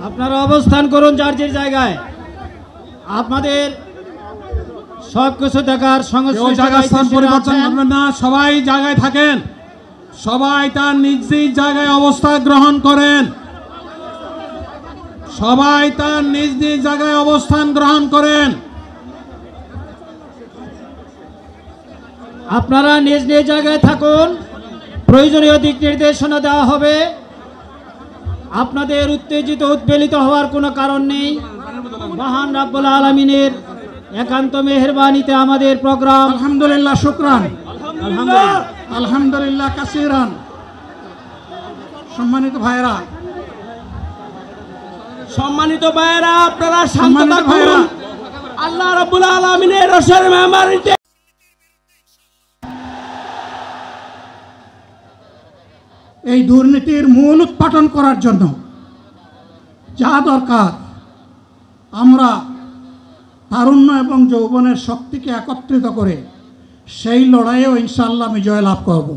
আপনারা অবস্থান করুন যার যার জায়গায়। আপনাদের সবকিছু দেখার সংস্থান পরিবর্তন করবেন না, সবাই জায়গায় থাকেন, সবাই তার নিজ নিজ জায়গায় অবস্থান গ্রহণ করেন, সবাই তার নিজ নিজ জায়গায় অবস্থান গ্রহণ করেন। আপনারা নিজ নিজ জায়গায় থাকুন, প্রয়োজনীয় দিক নির্দেশনা দেওয়া হবে। আপনাদের উত্তেজিত উদ্বেলিত হওয়ার কোনো কারণ নেই। মহান রাব্বুল আলামিনের একান্ত মেহেরবানিতে আমাদের প্রোগ্রাম আলহামদুলিল্লাহ, শুকরান, আলহামদুলিল্লাহ কাসিরান। সম্মানিত ভাইরা, আপনারা শান্ত থাকুন। আল্লাহ রাব্বুল আলামিনের রসের মেহমানিতে এই দুর্নীতির মূল উৎপাটন করার জন্য যা দরকার, আমরা তারুণ্য এবং যৌবনের শক্তিকে একত্রিত করে সেই লড়াইয়েও ইনশাআল্লাহ আমি জয়লাভ করব।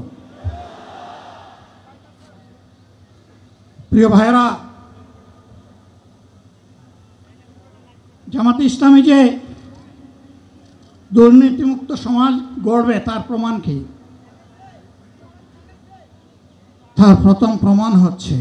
প্রিয় ভাইরা, জামাতে ইসলামী যে দুর্নীতিমুক্ত সমাজ গড়বে তার প্রমাণ কি? তার প্রথম প্রমাণ হচ্ছে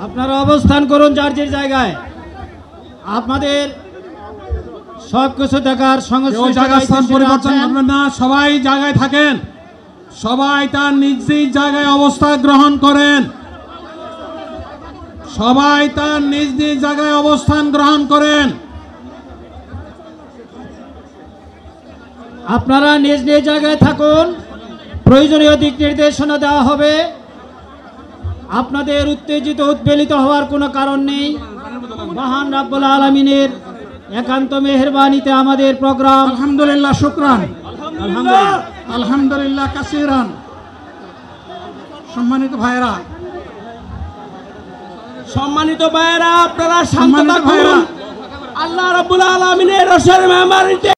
আপনারা অবস্থান করুন যার যার জায়গায়। আপনাদের সবকিছু দেখার সংস্থান পরিবর্তন করবেন না, সবাই জায়গায় থাকেন, সবাই তার নিজ নিজ জায়গায় অবস্থান গ্রহণ করেন, সবাই তার নিজ নিজ জায়গায় অবস্থান গ্রহণ করেন। আপনারা নিজ নিজ জায়গায় থাকুন, প্রয়োজনীয় দিক নির্দেশনা দেওয়া হবে। আপনাদের উত্তেজিত উদ্বেলিত হওয়ার কোনো কারণ নেই। মহান রাব্বুল আলামিনের একান্ত মেহেরবানিতে আমাদের প্রোগ্রাম আলহামদুলিল্লাহ, শুকরান, আলহামদুলিল্লাহ কাসিরান। সম্মানিত ভাইরা, আপনারা শান্ত থাকুন। আল্লাহ রাব্বুল আলামিনের রসের মেহমানিতে